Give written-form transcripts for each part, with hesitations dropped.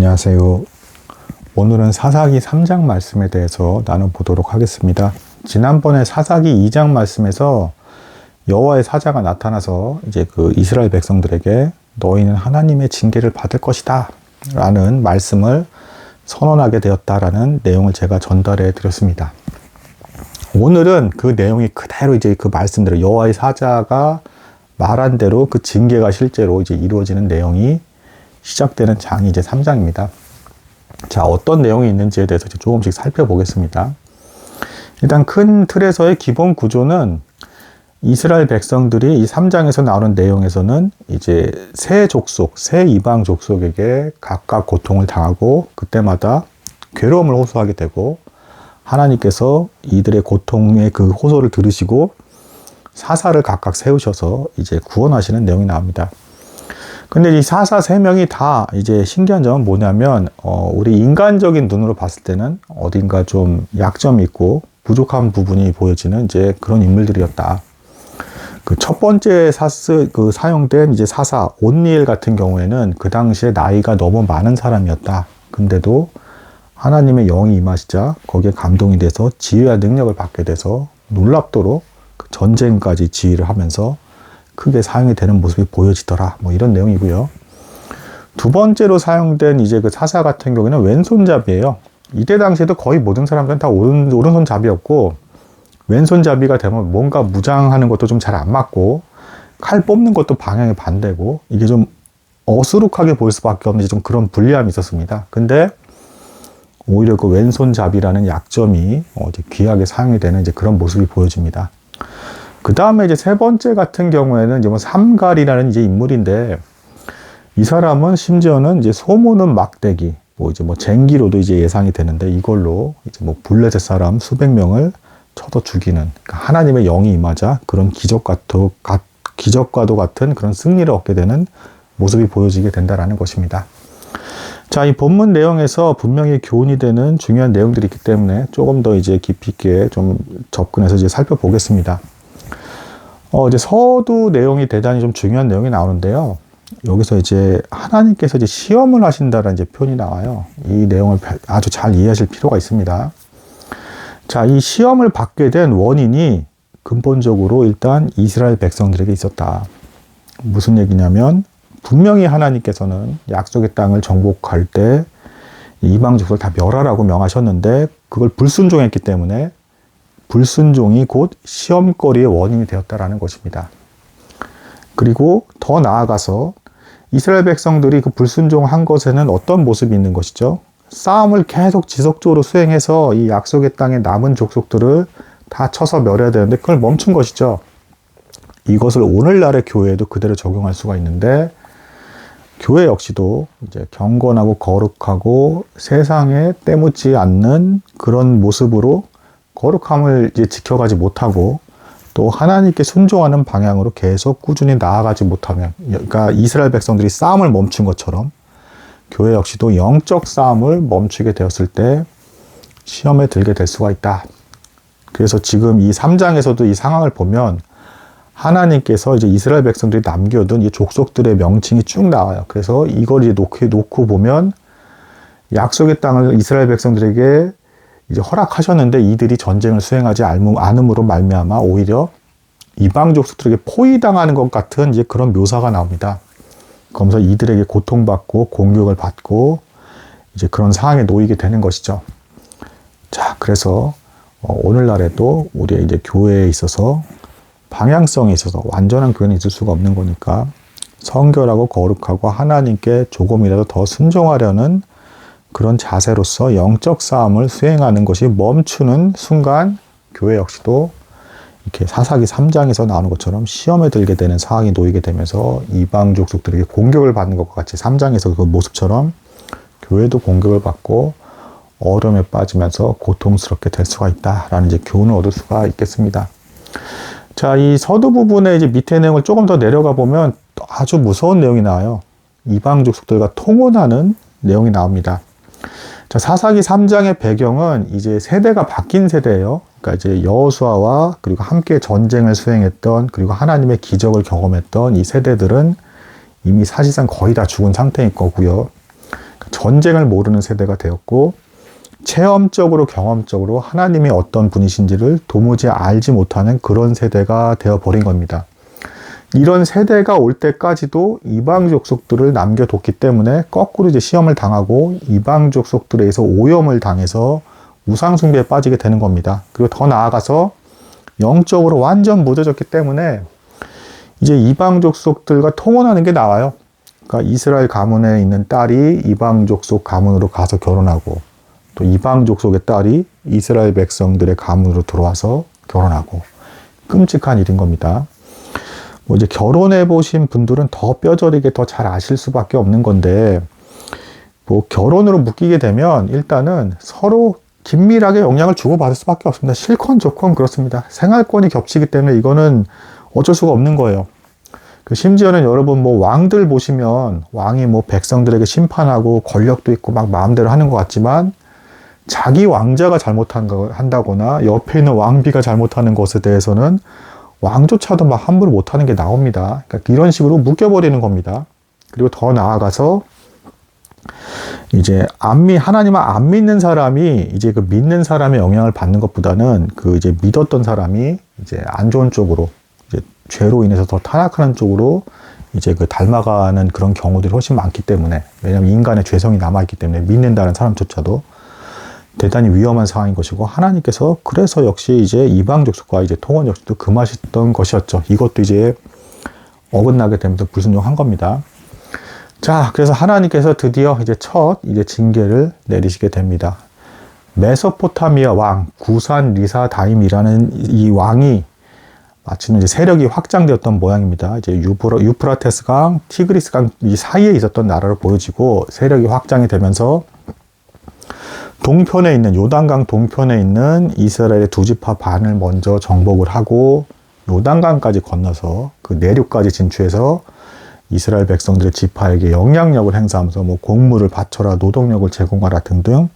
안녕하세요. 오늘은 사사기 3장 말씀에 대해서 나눠보도록 하겠습니다. 지난번에 사사기 2장 말씀에서 여호와의 사자가 나타나서 이제 그 이스라엘 백성들에게 너희는 하나님의 징계를 받을 것이다 라는 말씀을 선언하게 되었다라는 내용을 제가 전달해 드렸습니다. 오늘은 그 내용이 그대로 이제 그 말씀대로 여호와의 사자가 말한 대로 그 징계가 실제로 이제 이루어지는 내용이 시작되는 장이 이제 3장입니다. 자, 어떤 내용이 있는지에 대해서 이제 조금씩 살펴보겠습니다. 일단 큰 틀에서의 기본 구조는 이스라엘 백성들이 이 3장에서 나오는 내용에서는 이제 세 족속, 세 이방 족속에게 각각 고통을 당하고 그때마다 괴로움을 호소하게 되고 하나님께서 이들의 고통의 그 호소를 들으시고 사사를 각각 세우셔서 이제 구원하시는 내용이 나옵니다. 근데 이 사사 세 명이 다 이제 신기한 점은 뭐냐면, 우리 인간적인 눈으로 봤을 때는 어딘가 좀 약점이 있고 부족한 부분이 보여지는 이제 그런 인물들이었다. 그 첫 번째 사용된 이제 사사 온니엘 같은 경우에는 그 당시에 나이가 너무 많은 사람이었다. 근데도 하나님의 영이 임하시자 거기에 감동이 돼서 지혜와 능력을 받게 돼서 놀랍도록 그 전쟁까지 지휘를 하면서 크게 사용이 되는 모습이 보여지더라. 뭐 이런 내용이고요. 두 번째로 사용된 이제 그 사사 같은 경우에는 왼손잡이에요. 이때 당시에도 거의 모든 사람들은 다 오른손잡이였고, 왼손잡이가 되면 뭔가 무장하는 것도 좀 잘 안 맞고, 칼 뽑는 것도 방향이 반대고, 이게 좀 어수룩하게 보일 수밖에 없는 좀 그런 불리함이 있었습니다. 근데 오히려 그 왼손잡이라는 약점이 이제 귀하게 사용이 되는 이제 그런 모습이 보여집니다. 그 다음에 이제 세 번째 같은 경우에는 이제 뭐 삼갈이라는 이제 인물인데, 이 사람은 심지어는 이제 소모는 막대기, 뭐 이제 뭐 쟁기로도 이제 예상이 되는데, 이걸로 이제 뭐 블레셋 사람 수백 명을 쳐서 죽이는, 그러니까 하나님의 영이 임하자 그런 기적과도 같은 그런 승리를 얻게 되는 모습이 보여지게 된다라는 것입니다. 자, 이 본문 내용에서 분명히 교훈이 되는 중요한 내용들이 있기 때문에 조금 더 이제 깊이 있게 좀 접근해서 이제 살펴보겠습니다. 이제 서두 내용이 대단히 좀 중요한 내용이 나오는데요. 여기서 이제 하나님께서 이제 시험을 하신다는 이제 표현이 나와요. 이 내용을 아주 잘 이해하실 필요가 있습니다. 자, 이 시험을 받게 된 원인이 근본적으로 일단 이스라엘 백성들에게 있었다. 무슨 얘기냐면, 분명히 하나님께서는 약속의 땅을 정복할 때 이방 족속을 다 멸하라고 명하셨는데, 그걸 불순종했기 때문에 불순종이 곧 시험거리의 원인이 되었다라는 것입니다. 그리고 더 나아가서 이스라엘 백성들이 그 불순종한 것에는 어떤 모습이 있는 것이죠? 싸움을 계속 지속적으로 수행해서 이 약속의 땅에 남은 족속들을 다 쳐서 멸해야 되는데 그걸 멈춘 것이죠. 이것을 오늘날의 교회에도 그대로 적용할 수가 있는데, 교회 역시도 이제 경건하고 거룩하고 세상에 때묻지 않는 그런 모습으로 거룩함을 이제 지켜가지 못하고 또 하나님께 순종하는 방향으로 계속 꾸준히 나아가지 못하면, 그러니까 이스라엘 백성들이 싸움을 멈춘 것처럼 교회 역시도 영적 싸움을 멈추게 되었을 때 시험에 들게 될 수가 있다. 그래서 지금 이 3장에서도 이 상황을 보면 하나님께서 이제 이스라엘 백성들이 남겨둔 이 족속들의 명칭이 쭉 나와요. 그래서 이걸 이제 놓고 보면 약속의 땅을 이스라엘 백성들에게 이제 허락하셨는데 이들이 전쟁을 수행하지 않음으로 말미암아 오히려 이방 족속들에게 포위당하는 것 같은 이제 그런 묘사가 나옵니다. 그러면서 이들에게 고통받고 공격을 받고 이제 그런 상황에 놓이게 되는 것이죠. 자, 그래서 오늘날에도 우리의 이제 교회에 있어서 방향성에 있어서 완전한 교회는 있을 수가 없는 거니까 성결하고 거룩하고 하나님께 조금이라도 더 순종하려는 그런 자세로서 영적 싸움을 수행하는 것이 멈추는 순간 교회 역시도 이렇게 사사기 3장에서 나오는 것처럼 시험에 들게 되는 상황이 놓이게 되면서 이방 족속들에게 공격을 받는 것과 같이 3장에서 그 모습처럼 교회도 공격을 받고 어려움에 빠지면서 고통스럽게 될 수가 있다라는 이제 교훈을 얻을 수가 있겠습니다. 자, 이 서두 부분의 이제 밑에 내용을 조금 더 내려가 보면 아주 무서운 내용이 나와요. 이방 족속들과 통혼하는 내용이 나옵니다. 자, 사사기 3장의 배경은 이제 세대가 바뀐 세대예요. 그러니까 이제 여호수아와 그리고 함께 전쟁을 수행했던, 그리고 하나님의 기적을 경험했던 이 세대들은 이미 사실상 거의 다 죽은 상태인 거고요. 전쟁을 모르는 세대가 되었고, 체험적으로 경험적으로 하나님이 어떤 분이신지를 도무지 알지 못하는 그런 세대가 되어버린 겁니다. 이런 세대가 올 때까지도 이방 족속들을 남겨뒀기 때문에 거꾸로 이제 시험을 당하고 이방 족속들에 의해서 오염을 당해서 우상숭배에 빠지게 되는 겁니다. 그리고 더 나아가서 영적으로 완전 무뎌졌기 때문에 이제 이방 족속들과 통혼하는 게 나와요. 그러니까 이스라엘 가문에 있는 딸이 이방 족속 가문으로 가서 결혼하고, 또 이방 족속의 딸이 이스라엘 백성들의 가문으로 들어와서 결혼하고, 끔찍한 일인 겁니다. 뭐 이제 결혼해 보신 분들은 더 뼈저리게 더 잘 아실 수밖에 없는 건데, 뭐 결혼으로 묶이게 되면 일단은 서로 긴밀하게 영향을 주고받을 수밖에 없습니다. 싫건 좋건 그렇습니다. 생활권이 겹치기 때문에 이거는 어쩔 수가 없는 거예요. 심지어는 여러분 뭐 왕들 보시면 왕이 뭐 백성들에게 심판하고 권력도 있고 막 마음대로 하는 것 같지만, 자기 왕자가 잘못한다거나 옆에 있는 왕비가 잘못하는 것에 대해서는 왕조차도 막 함부로 못하는 게 나옵니다. 그러니까 이런 식으로 묶여버리는 겁니다. 그리고 더 나아가서 이제 하나님을 안 믿는 사람이 이제 그 믿는 사람의 영향을 받는 것보다는 그 이제 믿었던 사람이 이제 안 좋은 쪽으로, 이제 죄로 인해서 더 타락하는 쪽으로 이제 그 닮아가는 그런 경우들이 훨씬 많기 때문에, 왜냐하면 인간의 죄성이 남아있기 때문에 믿는다는 사람조차도 대단히 위험한 상황인 것이고, 하나님께서 그래서 역시 이제 이방 족속과 이제 통혼 역시도 금하셨던 것이었죠. 이것도 이제 어긋나게 되면서 불순종한 겁니다. 자, 그래서 하나님께서 드디어 이제 첫 이제 징계를 내리시게 됩니다. 메소포타미아 왕 구산 리사다임이라는 이 왕이 마치는 이제 세력이 확장되었던 모양입니다. 이제 유프라테스 강, 티그리스 강 이 사이에 있었던 나라로 보여지고, 세력이 확장이 되면서 동편에 있는 요단강 동편에 있는 이스라엘의 두 지파 반을 먼저 정복을 하고, 요단강까지 건너서 그 내륙까지 진출해서 이스라엘 백성들의 지파에게 영향력을 행사하면서 뭐 공물을 바쳐라, 노동력을 제공하라 등등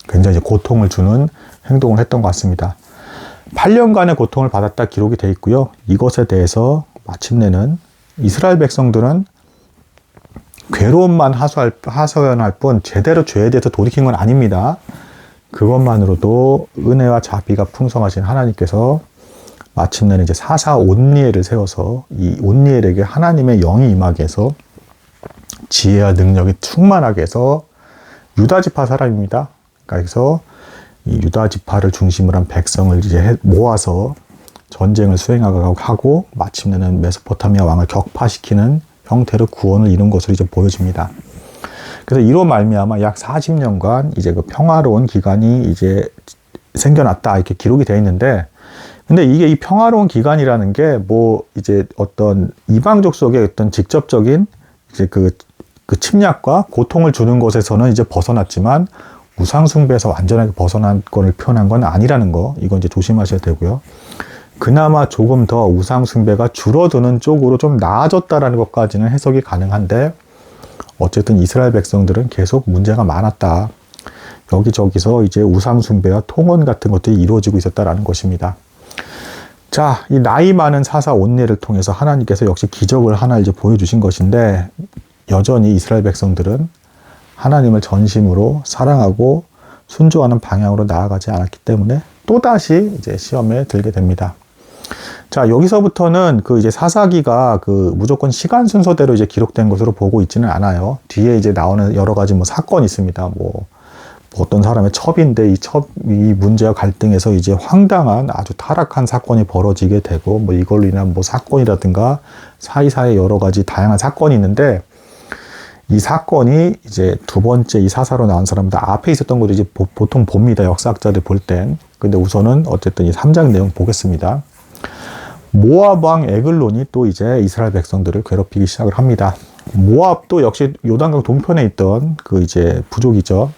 굉장히 고통을 주는 행동을 했던 것 같습니다. 8년간의 고통을 받았다 기록이 되어 있고요. 이것에 대해서 마침내는 이스라엘 백성들은 괴로움만 하소연할 뿐 제대로 죄에 대해서 돌이킨 건 아닙니다. 그것만으로도 은혜와 자비가 풍성하신 하나님께서 마침내는 이제 사사 온니엘을 세워서 이 온니엘에게 하나님의 영이 임하게 해서 지혜와 능력이 충만하게 해서 유다 지파 사람입니다. 그래서 이 유다 지파를 중심으로 한 백성을 이제 모아서 전쟁을 수행하고 마침내는 메소포타미아 왕을 격파시키는 형태로 구원을 이룬 것으로 이제 보여집니다. 그래서 이로 말미암아 약 40년간 이제 그 평화로운 기간이 이제 생겨났다 이렇게 기록이 되어 있는데, 근데 이게 이 평화로운 기간이라는 게 뭐 이제 어떤 이방족 속의 어떤 직접적인 이제 그 침략과 고통을 주는 것에서는 이제 벗어났지만 우상숭배에서 완전하게 벗어난 것을 표현한 건 아니라는 거, 이건 이제 조심하셔야 되고요. 그나마 조금 더 우상숭배가 줄어드는 쪽으로 좀 나아졌다라는 것까지는 해석이 가능한데, 어쨌든 이스라엘 백성들은 계속 문제가 많았다. 여기저기서 이제 우상숭배와 통원 같은 것들이 이루어지고 있었다라는 것입니다. 자, 이 나이 많은 사사 온니엘을 통해서 하나님께서 역시 기적을 하나 이제 보여주신 것인데, 여전히 이스라엘 백성들은 하나님을 전심으로 사랑하고 순종하는 방향으로 나아가지 않았기 때문에 또다시 이제 시험에 들게 됩니다. 자, 여기서부터는 그 이제 사사기가 그 무조건 시간 순서대로 이제 기록된 것으로 보고 있지는 않아요. 뒤에 이제 나오는 여러 가지 뭐 사건이 있습니다. 뭐 어떤 사람의 첩인데 이 문제와 갈등해서 이제 황당한 아주 타락한 사건이 벌어지게 되고, 뭐 이걸로 인한 뭐 사건이라든가 사이사이에 여러 가지 다양한 사건이 있는데, 이 사건이 이제 두 번째 이 사사로 나온 사람들 앞에 있었던 것도 이제 보통 봅니다. 역사학자들 볼 땐. 근데 우선은 어쨌든 이 3장 내용 보겠습니다. 모압 왕 에글론이 또 이제 이스라엘 백성들을 괴롭히기 시작을 합니다. 모압도 역시 요단강 동편에 있던 그 이제 부족이죠.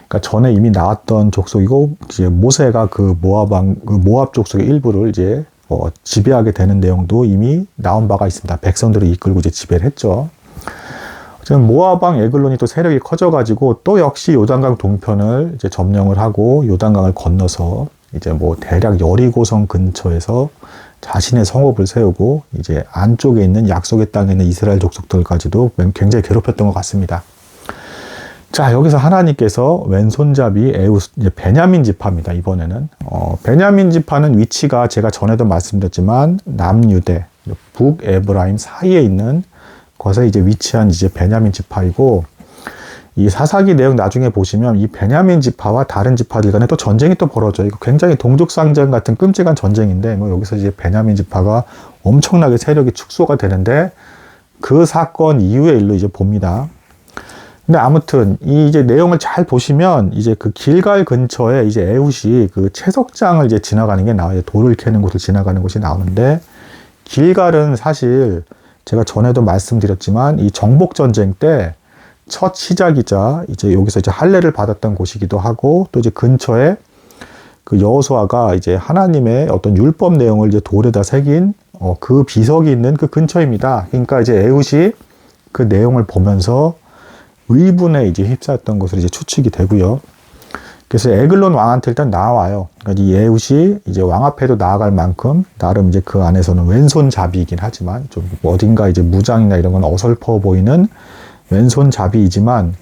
그러니까 전에 이미 나왔던 족속이고, 이제 모세가 그 모압 족속의 일부를 이제 지배하게 되는 내용도 이미 나온 바가 있습니다. 백성들을 이끌고 이제 지배를 했죠. 모압 왕 에글론이 또 세력이 커져가지고 또 역시 요단강 동편을 이제 점령을 하고 요단강을 건너서 이제 뭐 대략 여리고성 근처에서 자신의 성읍을 세우고 이제 안쪽에 있는 약속의 땅에 있는 이스라엘 족속들까지도 굉장히 괴롭혔던 것 같습니다. 자, 여기서 하나님께서 왼손잡이 에우스, 이제 베냐민 지파입니다. 이번에는 베냐민 지파는 위치가 제가 전에도 말씀드렸지만 남유대, 북에브라임 사이에 있는 것에 이제 위치한 이제 베냐민 지파이고, 이 사사기 내용 나중에 보시면 이 베냐민 지파와 다른 지파들 간에 또 전쟁이 또 벌어져요. 이거 굉장히 동족상전 같은 끔찍한 전쟁인데, 뭐 여기서 이제 베냐민 지파가 엄청나게 세력이 축소가 되는데, 그 사건 이후의 일로 이제 봅니다. 근데 아무튼 이 이제 내용을 잘 보시면 이제 그 길갈 근처에 이제 에훗이 그 채석장을 이제 지나가는 게 나와요. 돌을 캐는 곳을 지나가는 곳이 나오는데, 길갈은 사실 제가 전에도 말씀드렸지만 이 정복 전쟁 때 첫 시작이자 이제 여기서 이제 할례를 받았던 곳이기도 하고, 또 이제 근처에 그 여호수아가 이제 하나님의 어떤 율법 내용을 이제 돌에다 새긴 그 비석이 있는 그 근처입니다. 그러니까 이제 에훗이 그 내용을 보면서 의분에 이제 휩싸였던 것으로 이제 추측이 되고요. 그래서 에글론 왕한테 일단 나와요. 그러니까 이 에훗이 이제 왕 앞에도 나아갈 만큼 나름 이제 그 안에서는 왼손잡이이긴 하지만 좀 어딘가 이제 무장이나 이런 건 어설퍼 보이는 왼손잡이이지만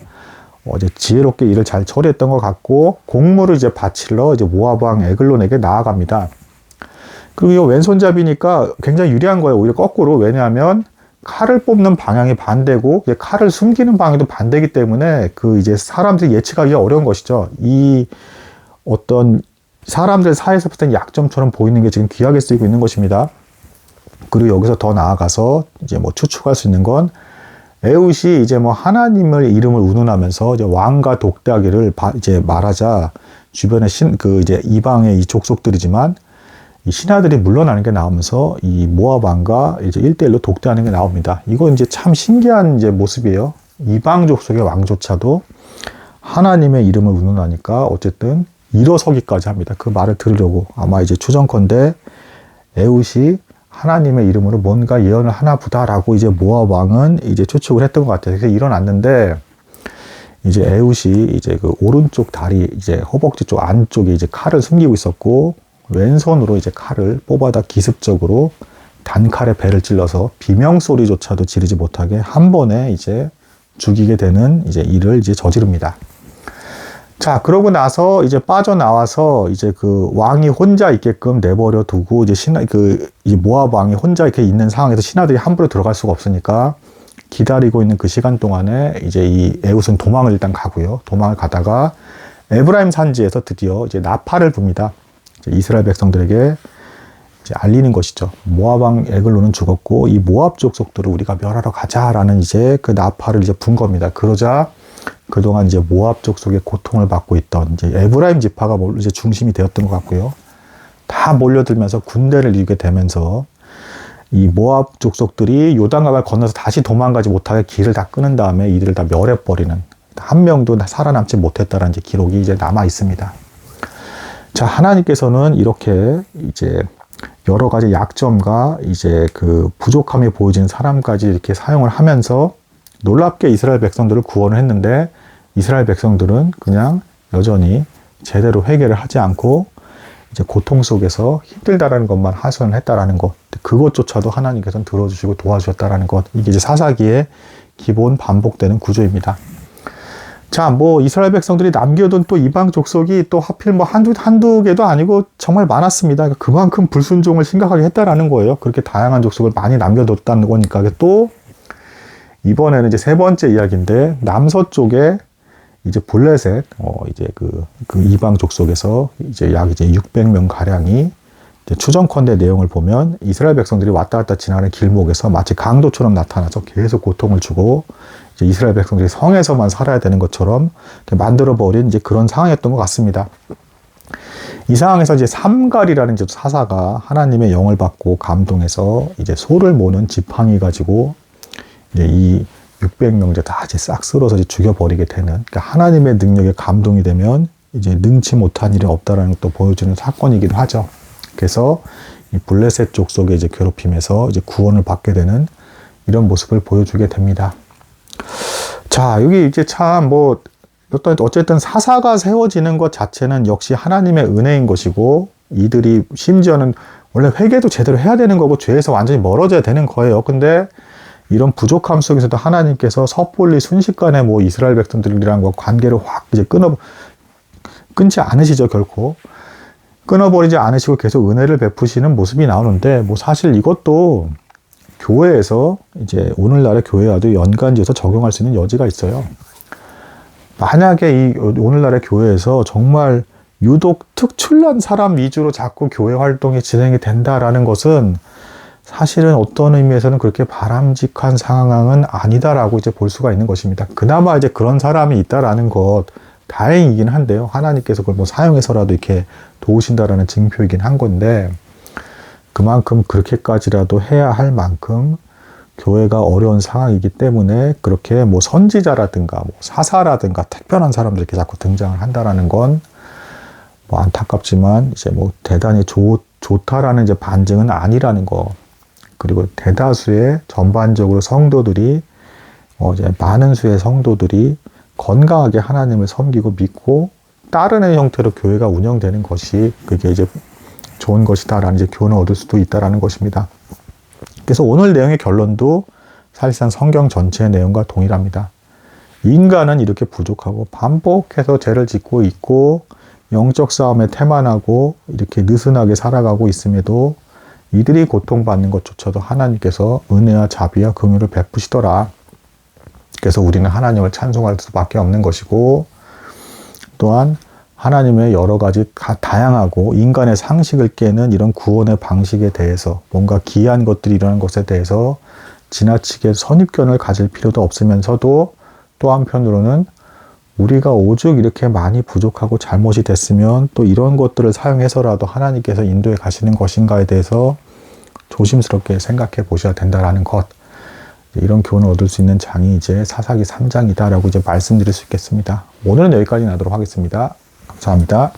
이제 지혜롭게 일을 잘 처리했던 것 같고, 공물을 이제 바치러 이제 모압 왕 에글론에게 나아갑니다. 그리고 이 왼손잡이니까 굉장히 유리한 거예요. 오히려 거꾸로. 왜냐하면 칼을 뽑는 방향이 반대고 칼을 숨기는 방향도 반대이기 때문에 그 이제 사람들이 예측하기가 어려운 것이죠. 이 어떤 사람들 사이에서 봤을 때 약점처럼 보이는 게 지금 귀하게 쓰이고 있는 것입니다. 그리고 여기서 더 나아가서 이제 뭐 추측할 수 있는 건, 에훗이 이제 뭐 하나님의 이름을 운운하면서 이제 왕과 독대하기를 이제 말하자 주변에 그 이제 이방의 이 족속들이지만 이 신하들이 물러나는 게 나오면서 이 모압 왕과 이제 1대1로 독대하는 게 나옵니다. 이거 이제 참 신기한 이제 모습이에요. 이방 족속의 왕조차도 하나님의 이름을 운운하니까 어쨌든 일어서기까지 합니다. 그 말을 들으려고. 아마 이제 추정컨대 에훗이 하나님의 이름으로 뭔가 예언을 하나 보다라고 이제 모압 왕은 이제 추측을 했던 것 같아요. 그래서 일어났는데, 이제 에훗이 이제 그 오른쪽 다리 이제 허벅지 쪽 안쪽에 이제 칼을 숨기고 있었고, 왼손으로 이제 칼을 뽑아다 기습적으로 단칼에 배를 찔러서 비명소리조차도 지르지 못하게 한 번에 이제 죽이게 되는 이제 일을 이제 저지릅니다. 자, 그러고 나서 이제 빠져나와서 이제 그 왕이 혼자 있게끔 내버려 두고 이제 이제 모압 왕이 혼자 이렇게 있는 상황에서 신하들이 함부로 들어갈 수가 없으니까 기다리고 있는 그 시간 동안에 이제 이 에훗은 도망을 일단 가고요. 도망을 가다가 에브라임 산지에서 드디어 이제 나팔을 붑니다. 이제 이스라엘 백성들에게 이제 알리는 것이죠. 모압 왕 에글론은 죽었고 이 모압 족속들을 우리가 멸하러 가자라는 이제 그 나팔을 이제 분 겁니다. 그러자 그동안 이제 모압 족속의 고통을 받고 있던 이제 에브라임 지파가 이제 중심이 되었던 것 같고요. 다 몰려들면서 군대를 이루게 되면서 이 모압 족속들이 요단강을 건너서 다시 도망가지 못하게 길을 다 끊은 다음에 이들을 다 멸해버리는, 한 명도 살아남지 못했다라는 이제 기록이 이제 남아 있습니다. 자, 하나님께서는 이렇게 이제 여러 가지 약점과 이제 그 부족함이 보여지는 사람까지 이렇게 사용을 하면서 놀랍게 이스라엘 백성들을 구원을 했는데, 이스라엘 백성들은 그냥 여전히 제대로 회개를 하지 않고 이제 고통 속에서 힘들다라는 것만 하소연을 했다라는 것, 그것조차도 하나님께서는 들어주시고 도와주셨다라는 것, 이게 이제 사사기의 기본 반복되는 구조입니다. 자, 뭐 이스라엘 백성들이 남겨둔 또 이방 족속이 또 하필 뭐 한두 개도 아니고 정말 많았습니다. 그만큼 불순종을 심각하게 했다라는 거예요. 그렇게 다양한 족속을 많이 남겨뒀다는 거니까. 또 이번에는 이제 세 번째 이야기인데, 남서쪽에 이제 블레셋, 이제 그 이방 족속에서 이제 약 이제 600명 가량이 이제 추정컨대 내용을 보면 이스라엘 백성들이 왔다 갔다 지나가는 길목에서 마치 강도처럼 나타나서 계속 고통을 주고, 이제 이스라엘 백성들이 성에서만 살아야 되는 것처럼 만들어버린 이제 그런 상황이었던 것 같습니다. 이 상황에서 이제 삼갈이라는 이제 사사가 하나님의 영을 받고 감동해서 이제 소를 모는 지팡이 가지고 이제 이 600명 이제 다 이제 싹 쓸어서 이제 죽여버리게 되는, 그러니까 하나님의 능력에 감동이 되면 이제 능치 못한 일이 없다라는 것도 보여주는 사건이기도 하죠. 그래서 이 블레셋 족속의 이제 괴롭힘에서 이제 구원을 받게 되는 이런 모습을 보여주게 됩니다. 자, 여기 이제 참 뭐 어쨌든 사사가 세워지는 것 자체는 역시 하나님의 은혜인 것이고, 이들이 심지어는 원래 회개도 제대로 해야 되는 거고 죄에서 완전히 멀어져야 되는 거예요. 근데 이런 부족함 속에서도 하나님께서 섣불리 순식간에 뭐 이스라엘 백성들이랑 뭐 관계를 확 이제 끊지 않으시죠, 결코. 끊어버리지 않으시고 계속 은혜를 베푸시는 모습이 나오는데, 뭐 사실 이것도 교회에서 이제 오늘날의 교회와도 연관지어서 적용할 수 있는 여지가 있어요. 만약에 이 오늘날의 교회에서 정말 유독 특출난 사람 위주로 자꾸 교회 활동이 진행이 된다라는 것은 사실은 어떤 의미에서는 그렇게 바람직한 상황은 아니다라고 이제 볼 수가 있는 것입니다. 그나마 이제 그런 사람이 있다라는 것 다행이긴 한데요. 하나님께서 그걸 뭐 사용해서라도 이렇게 도우신다라는 징표이긴 한 건데, 그만큼 그렇게까지라도 해야 할 만큼 교회가 어려운 상황이기 때문에 그렇게 뭐 선지자라든가 뭐 사사라든가 특별한 사람들이 이렇게 자꾸 등장을 한다라는 건 뭐 안타깝지만 이제 뭐 대단히 좋다라는 이제 반증은 아니라는 거. 그리고 대다수의 전반적으로 성도들이 이제 많은 수의 성도들이 건강하게 하나님을 섬기고 믿고 따르는 형태로 교회가 운영되는 것이 그게 이제 좋은 것이다라는 이제 교훈을 얻을 수도 있다라는 것입니다. 그래서 오늘 내용의 결론도 사실상 성경 전체의 내용과 동일합니다. 인간은 이렇게 부족하고 반복해서 죄를 짓고 있고 영적 싸움에 태만하고 이렇게 느슨하게 살아가고 있음에도 이들이 고통받는 것조차도 하나님께서 은혜와 자비와 긍휼을 베푸시더라. 그래서 우리는 하나님을 찬송할 수밖에 없는 것이고, 또한 하나님의 여러 가지 다양하고 인간의 상식을 깨는 이런 구원의 방식에 대해서 뭔가 기이한 것들이 일어나는 것에 대해서 지나치게 선입견을 가질 필요도 없으면서도 또 한편으로는 우리가 오죽 이렇게 많이 부족하고 잘못이 됐으면 또 이런 것들을 사용해서라도 하나님께서 인도해 가시는 것인가에 대해서 조심스럽게 생각해 보셔야 된다라는 것. 이런 교훈을 얻을 수 있는 장이 이제 사사기 3장이다라고 이제 말씀드릴 수 있겠습니다. 오늘은 여기까지 나도록 하겠습니다. 감사합니다.